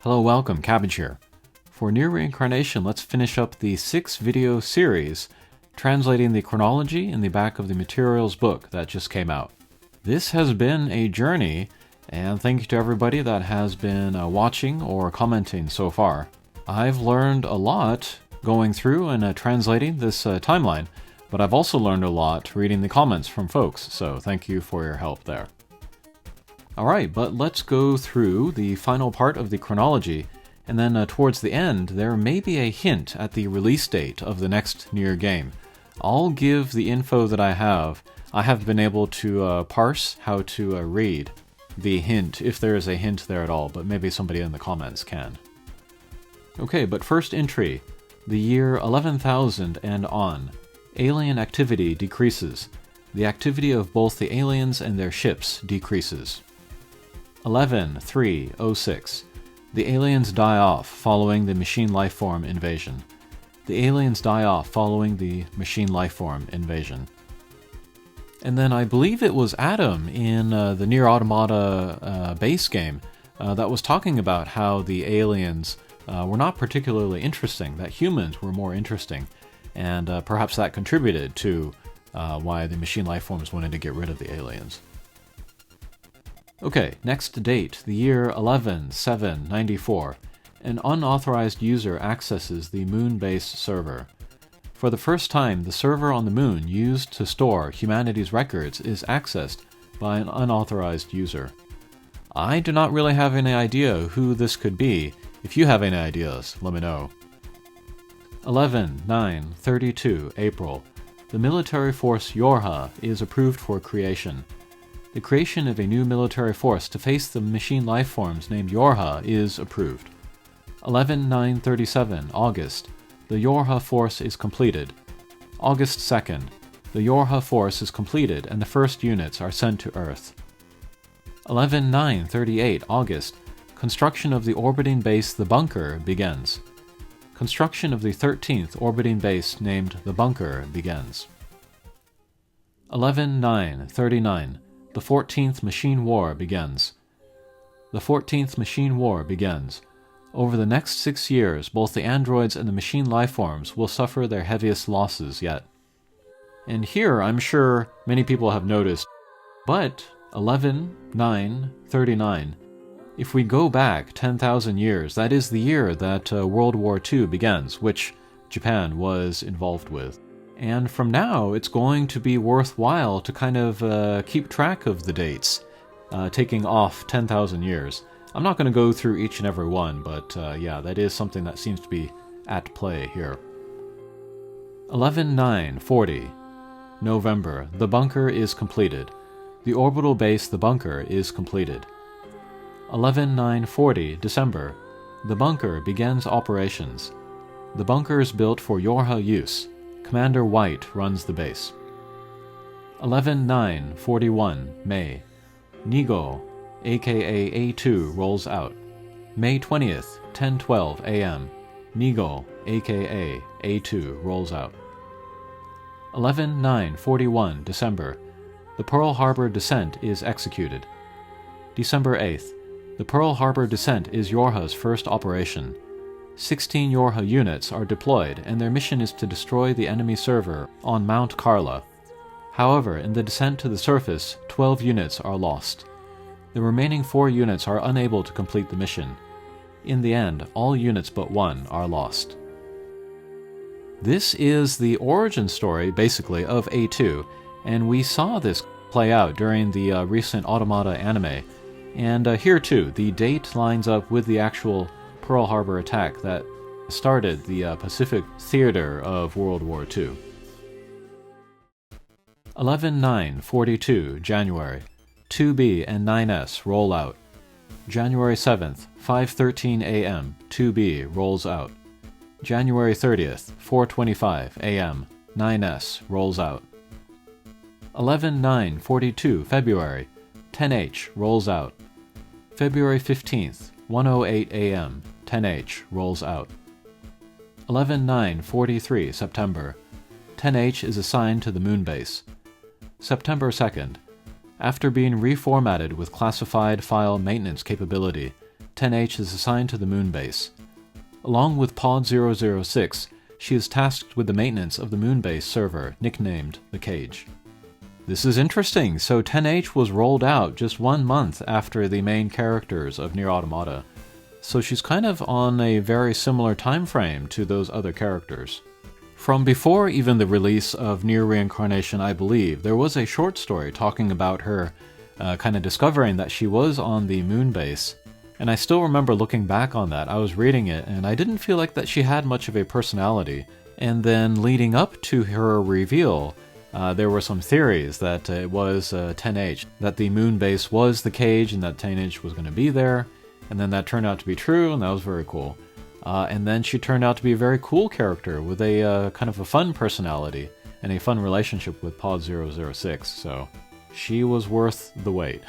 Hello, welcome, Cabbage here. For Nier Reincarnation, let's finish up the 6-video series translating the chronology in the back of the materials book that just came out. This has been a journey, and thank you to everybody that has been watching or commenting so far. I've learned a lot going through and translating this timeline, but I've also learned a lot reading the comments from folks, so thank you for your help there. Alright, but let's go through the final part of the chronology, and then towards the end there may be a hint at the release date of the next Nier game. I'll give the info that I have. I have been able to parse how to read the hint, if there is a hint there at all, but maybe somebody in the comments can. Okay, but first entry, the year 11,000 and on. Alien activity decreases. The activity of both the aliens and their ships decreases. 11.3.06. The aliens die off following the machine lifeform invasion. The aliens die off following the machine lifeform invasion. And then I believe it was Adam in the Nier Automata base game that was talking about how the aliens were not particularly interesting, that humans were more interesting, and perhaps that contributed to why the machine lifeforms wanted to get rid of the aliens. Okay, next date, the year 11.7.94. An unauthorized user accesses the Moon base server. For the first time, the server on the Moon used to store humanity's records is accessed by an unauthorized user. I do not really have any idea who this could be. If you have any ideas, let me know. 11.9.32 April. The military force YoRHa is approved for creation. The creation of a new military force to face the machine lifeforms named YoRHa is approved. 11.9.37 August. The YoRHa force is completed. August 2nd. The YoRHa force is completed and the first units are sent to Earth. 11.9.38 August. Construction of the orbiting base The Bunker begins. Construction of the 13th orbiting base named The Bunker begins. 11.9.39 The 14th Machine War begins. The 14th Machine War begins. Over the next 6 years, both the androids and the machine lifeforms will suffer their heaviest losses yet. And here, I'm sure many people have noticed, but 11.9.39, if we go back 10,000 years, that is the year that World War II begins, which Japan was involved with. And from now, it's going to be worthwhile to kind of keep track of the dates, taking off 10,000 years. I'm not going to go through each and every one, but yeah, that is something that seems to be at play here. 11.9.40 November. The bunker is completed. The orbital base The Bunker is completed. 11.9.40 December. The bunker begins operations. The bunker is built for YoRHa use. Commander White runs the base. 11.9.41 May. Nigo, aka A2, rolls out. May 20th, 10:12 a.m. Nigo, aka A2, rolls out. 11.9.41 December. The Pearl Harbor descent is executed. December 8th. The Pearl Harbor descent is YoRHa's first operation. 16 YoRHa units are deployed, and their mission is to destroy the enemy server on Mount Carla. However, in the descent to the surface, 12 units are lost. The remaining 4 units are unable to complete the mission. In the end, all units but one are lost. This is the origin story, basically, of A2, and we saw this play out during the recent Automata anime. And here too, the date lines up with the actual Pearl Harbor attack that started the Pacific theater of World War II. 11.9.42 January. 2B and 9S roll out. January 7th, 5:13 a.m. 2B rolls out. January 30th, 4:25 a.m. 9S rolls out. 11.9.42 February. 10H rolls out. February 15th, 1:08 a.m. 10H rolls out. 11.9.43 September. 10H is assigned to the Moon base. September 2nd. After being reformatted with classified file maintenance capability, 10H is assigned to the moon base. Along with Pod 006, she is tasked with the maintenance of the moon base server, nicknamed the Cage. This is interesting. So 10H was rolled out just 1 month after the main characters of Nier Automata. So she's kind of on a very similar time frame to those other characters. From before even the release of Nier Reincarnation, I believe, there was a short story talking about her kind of discovering that she was on the moon base. And I still remember looking back on that. I was reading it, and I didn't feel like that she had much of a personality. And then leading up to her reveal, there were some theories that it was 10H, that the moon base was the Cage and that 10H was going to be there, and then that turned out to be true, and that was very cool. And then she turned out to be a very cool character with a kind of a fun personality and a fun relationship with Pod 006, so she was worth the wait.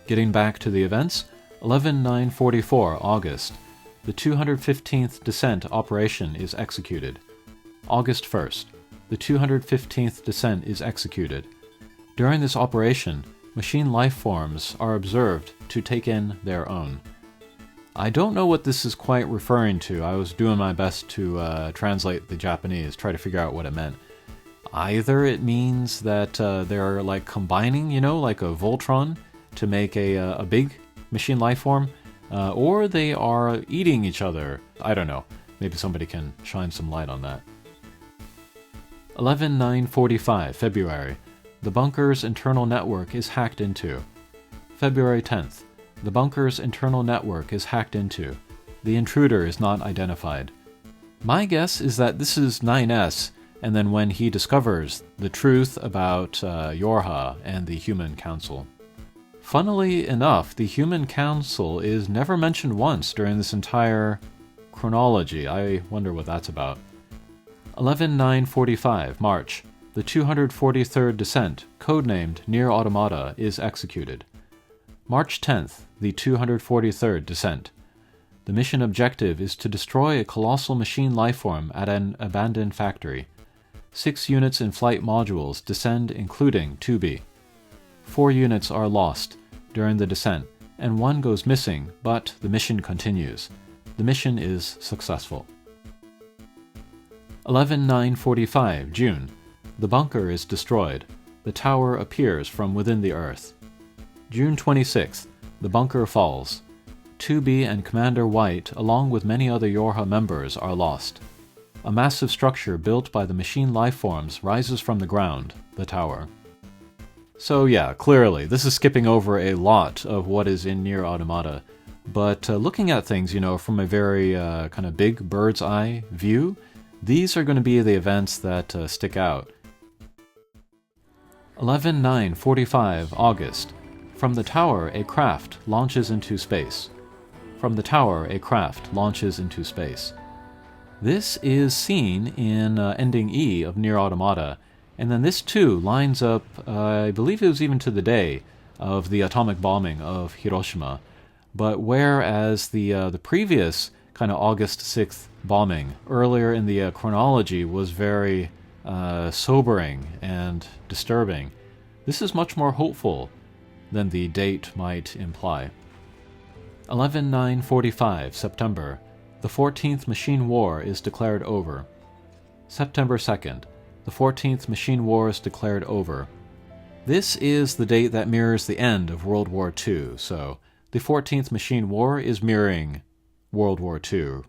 Getting back to the events, 11/9/44 August, the 215th Descent operation is executed. August 1st, the 215th Descent is executed. During this operation, machine lifeforms are observed to take in their own. I don't know what this is quite referring to. I was doing my best to translate the Japanese, try to figure out what it meant. Either it means that they're like combining, like a Voltron to make a big machine lifeform, or they are eating each other. I don't know. Maybe somebody can shine some light on that. 11/9/45 February. The bunker's internal network is hacked into. February 10th. The bunker's internal network is hacked into. The intruder is not identified. My guess is that this is 9S, and then when he discovers the truth about YoRHa and the Human Council. Funnily enough, the Human Council is never mentioned once during this entire chronology. I wonder what that's about. 11/9/45 March. The 243rd Descent, codenamed Nier Automata, is executed. March 10th, the 243rd Descent. The mission objective is to destroy a colossal machine lifeform at an abandoned factory. 6 units in flight modules descend, including 2B. 4 units are lost during the descent, and 1 goes missing, but the mission continues. The mission is successful. 11/9/45 June. The bunker is destroyed. The tower appears from within the earth. June 26th. The bunker falls. 2B and Commander White, along with many other YoRHa members, are lost. A massive structure built by the machine lifeforms rises from the ground, the tower. So yeah, clearly, this is skipping over a lot of what is in Nier Automata, but looking at things, from a very kind of big bird's eye view, these are going to be the events that stick out. 11/9/45 August. From the tower, a craft launches into space. From the tower, a craft launches into space. This is seen in ending E of Nier Automata, and then this too lines up, I believe it was even to the day of the atomic bombing of Hiroshima. But whereas the previous kind of August 6th bombing earlier in the chronology was very sobering and disturbing, this is much more hopeful than the date might imply. 11/9/45 September. The 14th Machine War is declared over. September 2nd. The 14th Machine War is declared over. This is the date that mirrors the end of World War II, so the 14th Machine War is mirroring World War II.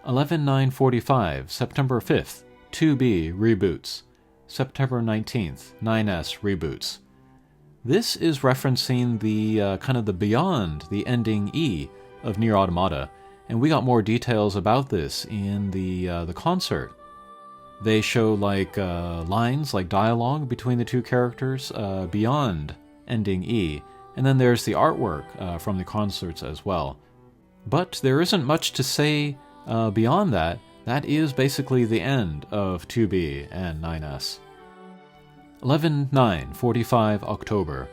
11/9/45 September 5th. 2B reboots. September 19th. 9S reboots. This is referencing the kind of the beyond the ending E of Nier Automata, and we got more details about this in the concert. They show lines, like dialogue between the two characters beyond ending E, and then there's the artwork from the concerts as well. But there isn't much to say beyond that. That is basically the end of 2B and 9S. 11/9/45 October.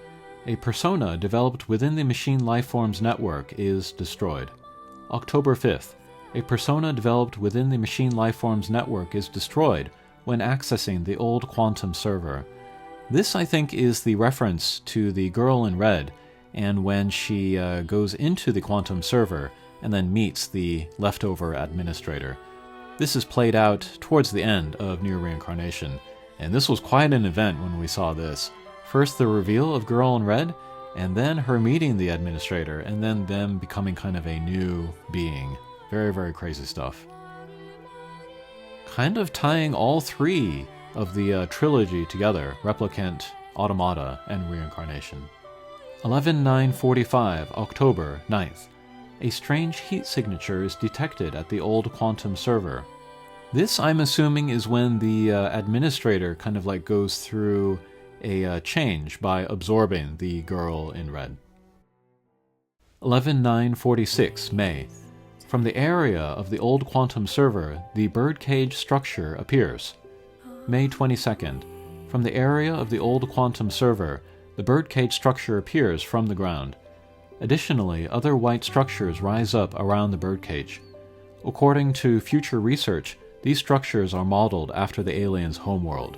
A persona developed within the machine lifeforms network is destroyed. October 5th. A persona developed within the machine lifeforms network is destroyed when accessing the old quantum server. This, I think, is the reference to the girl in red and when she goes into the quantum server and then meets the leftover administrator. This is played out towards the end of Nier Reincarnation, and this was quite an event when we saw this. First the reveal of Girl in Red, and then her meeting the administrator, and then them becoming kind of a new being. Very, very crazy stuff. Kind of tying all three of the trilogy together, Replicant, Automata, and Reincarnation. 11/9/45, October 9th. A strange heat signature is detected at the old quantum server. This, I'm assuming, is when the administrator kind of like goes through a change by absorbing the Girl in Red. 11/9/46, May. From the area of the old quantum server, the birdcage structure appears. May 22nd. From the area of the old quantum server, the birdcage structure appears from the ground. Additionally, other white structures rise up around the birdcage. According to future research, these structures are modeled after the aliens' homeworld.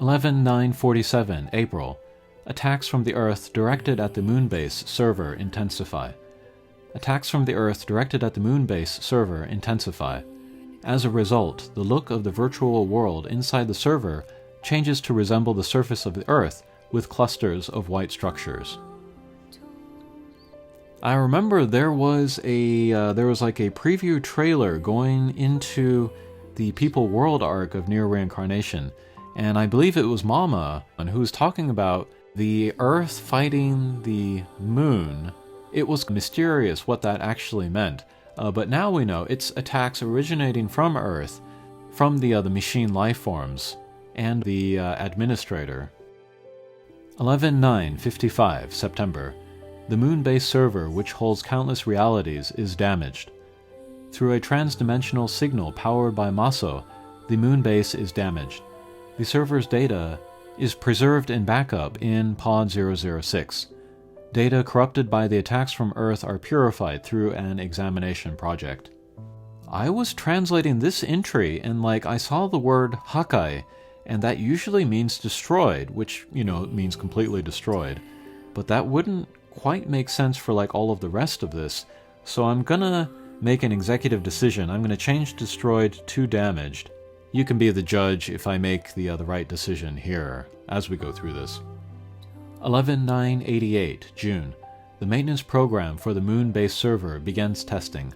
11/9/47, April. Attacks from the Earth directed at the Moonbase server intensify. Attacks from the Earth directed at the Moonbase server intensify. As a result, the look of the virtual world inside the server changes to resemble the surface of the Earth with clusters of white structures. I remember there was like a preview trailer going into the People World arc of Nier Reincarnation, and I believe it was Mama who was talking about the Earth fighting the Moon. It was mysterious what that actually meant, but now we know it's attacks originating from Earth, from the machine lifeforms, and the administrator. 11/9/55, September. The Moonbase server, which holds countless realities, is damaged. Through a transdimensional signal powered by Maso, the Moonbase is damaged. The server's data is preserved in backup in Pod 006. Data corrupted by the attacks from Earth are purified through an examination project. I was translating this entry and I saw the word Hakai, and that usually means destroyed, which, means completely destroyed. But that wouldn't quite make sense for all of the rest of this, so I'm gonna make an executive decision. I'm gonna change destroyed to damaged. You can be the judge if I make the right decision here as we go through this. 11/9/88, June. The maintenance program for the Moonbase server begins testing.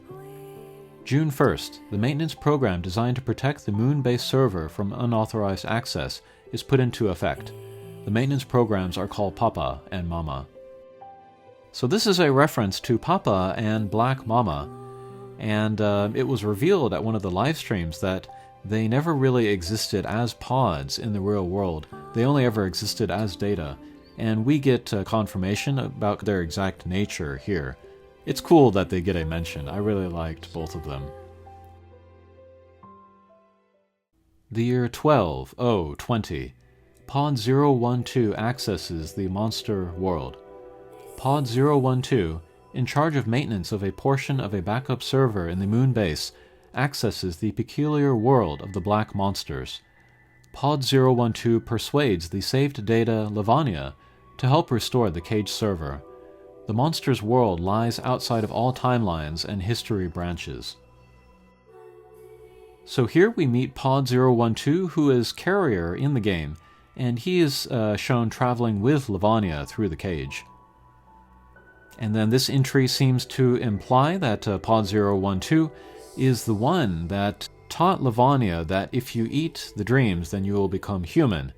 June 1st, the maintenance program designed to protect the Moonbase server from unauthorized access is put into effect. The maintenance programs are called Papa and Mama. So this is a reference to Papa and Black Mama, and it was revealed at one of the live streams that they never really existed as pods in the real world. They only ever existed as data, and we get confirmation about their exact nature here. It's cool that they get a mention. I really liked both of them. The year 12/0/20. Pod 012 accesses the monster world. Pod 012, in charge of maintenance of a portion of a backup server in the Moonbase, accesses the peculiar world of the black monsters. Pod 012 persuades the saved data Lavania to help restore the cage server. The monster's world lies outside of all timelines and history branches. So here we meet Pod 012, who is Carrier in the game, and he is shown traveling with Lavania through the cage. And then this entry seems to imply that Pod 012 is the one that taught Lavania that if you eat the dreams, then you will become human,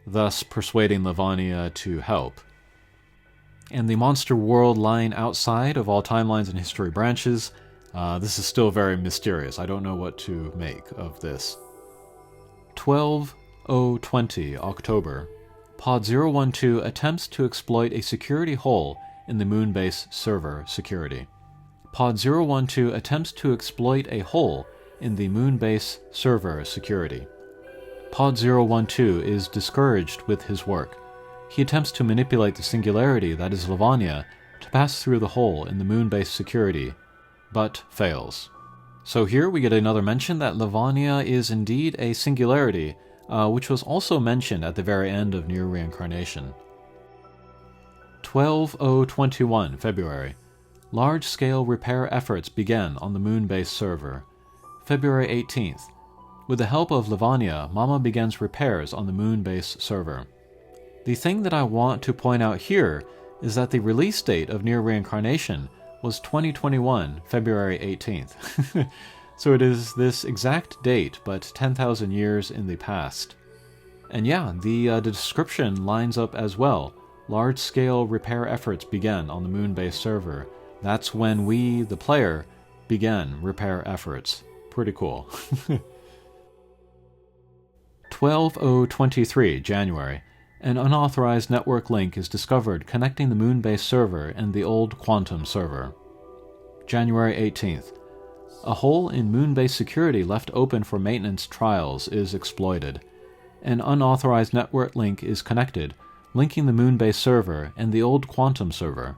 thus persuading Lavania to help. And the monster world lying outside of all timelines and history branches, this is still very mysterious. I don't know what to make of this. 12/0/20, October. Pod 012 attempts to exploit a security hole in the Moonbase server security. Pod 012 attempts to exploit a hole in the Moonbase server security. Pod 012 is discouraged with his work. He attempts to manipulate the singularity that is Lavania to pass through the hole in the Moonbase security, but fails. So here we get another mention that Lavania is indeed a singularity, which was also mentioned at the very end of Nier Reincarnation. 12/021 February. Large-scale repair efforts began on the Moon-based server. February 18th. With the help of Lavanya, Mama begins repairs on the Moon-based server. The thing that I want to point out here is that the release date of Nier Reincarnation was 2021, February 18th. So it is this exact date, but 10,000 years in the past. And yeah, the description lines up as well. Large-scale repair efforts began on the Moon-based server. That's when we, the player, began repair efforts. Pretty cool. 12/023 January. An unauthorized network link is discovered connecting the Moon-based server and the old Quantum server. January 18th. A hole in Moon-based security left open for maintenance trials is exploited. An unauthorized network link is connected, linking the Moon-based server and the old Quantum server.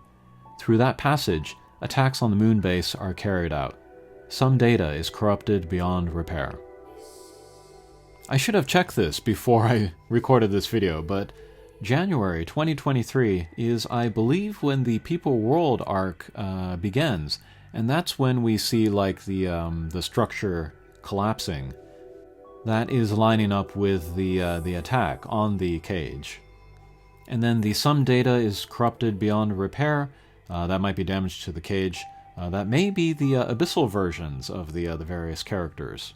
Through that passage, attacks on the Moon-base are carried out. Some data is corrupted beyond repair. I should have checked this before I recorded this video, but January 2023 is, I believe, when the People World arc begins, and that's when we see like the structure collapsing. That is lining up with the attack on the cage. And then the some data is corrupted beyond repair. That might be damage to the cage. That may be the abyssal versions of the various characters.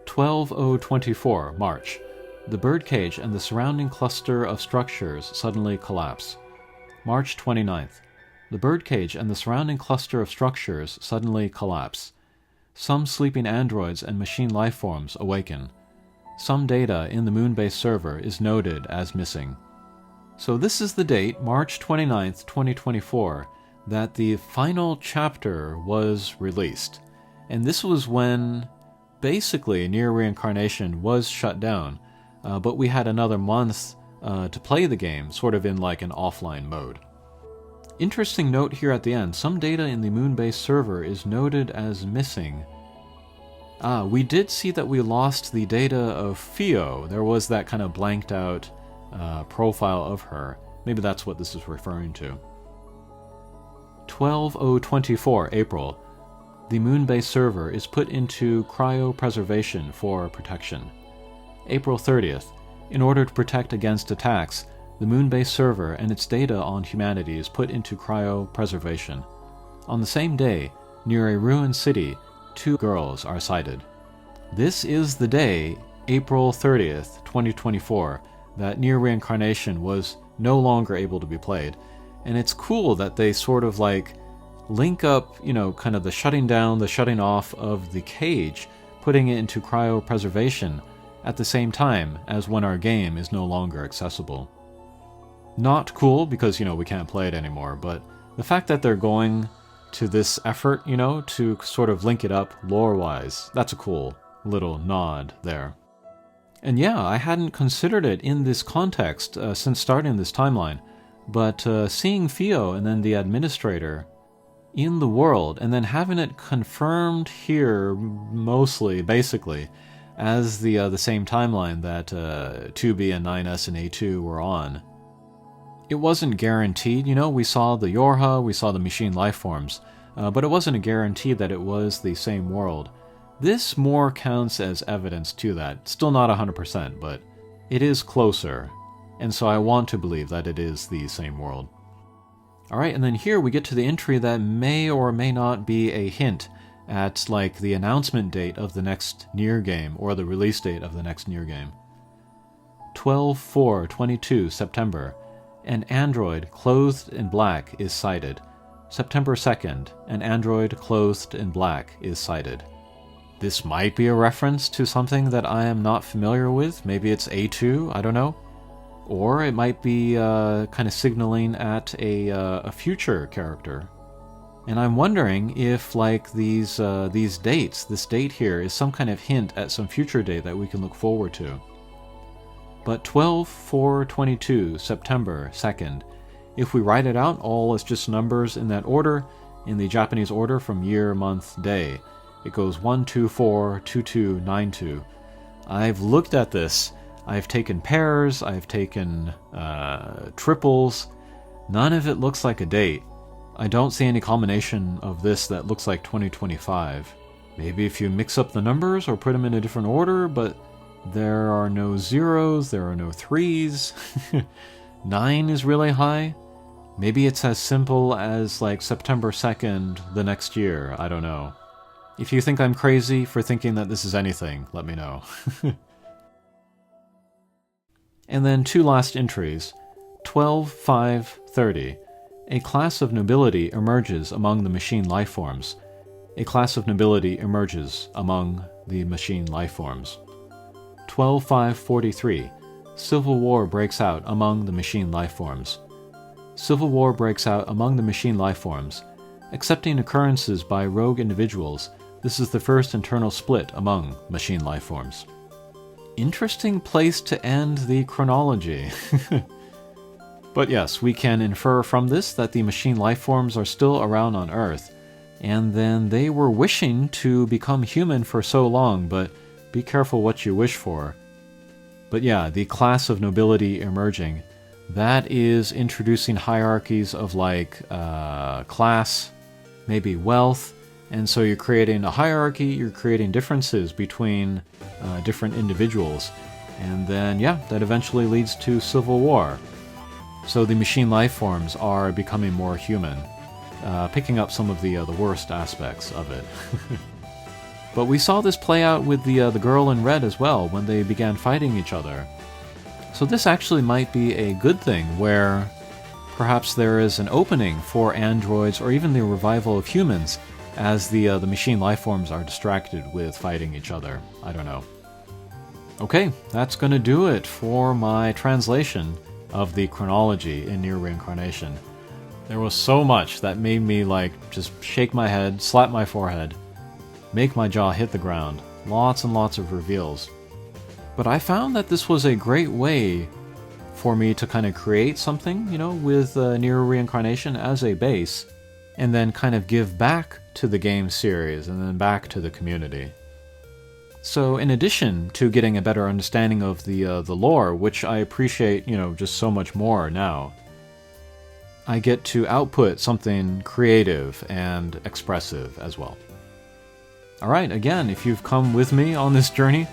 12/024 March. The birdcage and the surrounding cluster of structures suddenly collapse. March 29th. The birdcage and the surrounding cluster of structures suddenly collapse. Some sleeping androids and machine lifeforms awaken. Some data in the Moon-based server is noted as missing. So this is the date, March 29th, 2024, that the final chapter was released. And this was when basically Nier Reincarnation was shut down, but we had another month to play the game, sort of in like an offline mode. Interesting note here at the end, some data in the Moon-based server is noted as missing. We did see that we lost the data of Fio. There was that kind of blanked out profile of her. Maybe that's what this is referring to. 12/024 April. The Moon-based server is put into cryopreservation for protection. April 30th. In order to protect against attacks, the Moon-based server and its data on humanity is put into cryopreservation. On the same day, near a ruined city, 2 girls are sighted. This is the day, April 30th, 2024, that Nier Reincarnation was no longer able to be played. And it's cool that they sort of like link up, kind of the shutting down, the shutting off of the cage, putting it into cryopreservation at the same time as when our game is no longer accessible. Not cool because, we can't play it anymore, but the fact that they're going to this effort, to sort of link it up lore-wise, that's a cool little nod there. And yeah, I hadn't considered it in this context since starting this timeline, but seeing Fio and then the administrator in the world, and then having it confirmed here, mostly, basically, as the same timeline that 2B and 9S and A2 were on. It wasn't guaranteed, we saw the YoRHa, we saw the machine lifeforms, but it wasn't a guarantee that it was the same world. This more counts as evidence to that. Still not 100%, but it is closer, and so I want to believe that it is the same world. Alright, and then here we get to the entry that may or may not be a hint at like the announcement date of the next Nier game, or the release date of the next Nier game. 12/4/22 September. An android clothed in black is sighted. September 2nd, an android clothed in black is sighted. This might be a reference to something that I am not familiar with. Maybe it's A2, I don't know. Or it might be kind of signaling at a future character. And I'm wondering if like these dates, this date here is some kind of hint at some future date that we can look forward to. But 12/4/22 September 2nd, if we write it out all as just numbers in that order, in the Japanese order from year, month, day, it goes 1242292. I've looked at this. I've taken pairs, I've taken triples. None of it looks like a date. I don't see any combination of this that looks like 2025. Maybe if you mix up the numbers or put them in a different order, but there are no zeros, there are no threes. 9 is really high. Maybe it's as simple as like September 2nd the next year, I don't know. If you think I'm crazy for thinking that this is anything, let me know. And then 2 last entries. 12, 5, 30. A class of nobility emerges among the machine lifeforms. A class of nobility emerges among the machine lifeforms. 12, 5, 43. Civil war breaks out among the machine lifeforms. Civil war breaks out among the machine lifeforms. Accepting occurrences by rogue individuals, this is the first internal split among machine lifeforms. Interesting place to end the chronology. But yes, we can infer from this that the machine lifeforms are still around on Earth, and then they were wishing to become human for so long, but be careful what you wish for. But yeah, the class of nobility emerging, that is introducing hierarchies of like class, maybe wealth, and so you're creating a hierarchy, you're creating differences between different individuals, and then yeah, that eventually leads to civil war. So the machine lifeforms are becoming more human, picking up some of the worst aspects of it. But we saw this play out with the girl in red as well when they began fighting each other. So this actually might be a good thing, where perhaps there is an opening for androids or even the revival of humans as the machine lifeforms are distracted with fighting each other. I don't know. Okay, that's going to do it for my translation of the chronology in Nier Reincarnation. There was so much that made me like just shake my head, slap my forehead, make my jaw hit the ground. Lots and lots of reveals. But I found that this was a great way for me to kind of create something, you know, with Nier Reincarnation as a base, and then kind of give back to the game series and then back to the community. So in addition to getting a better understanding of the lore, which I appreciate, you know, just so much more now, I get to output something creative and expressive as well. Alright, again, if you've come with me on this journey,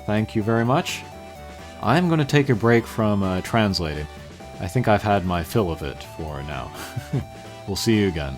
thank you very much. I'm going to take a break from translating. I think I've had my fill of it for now. We'll see you again.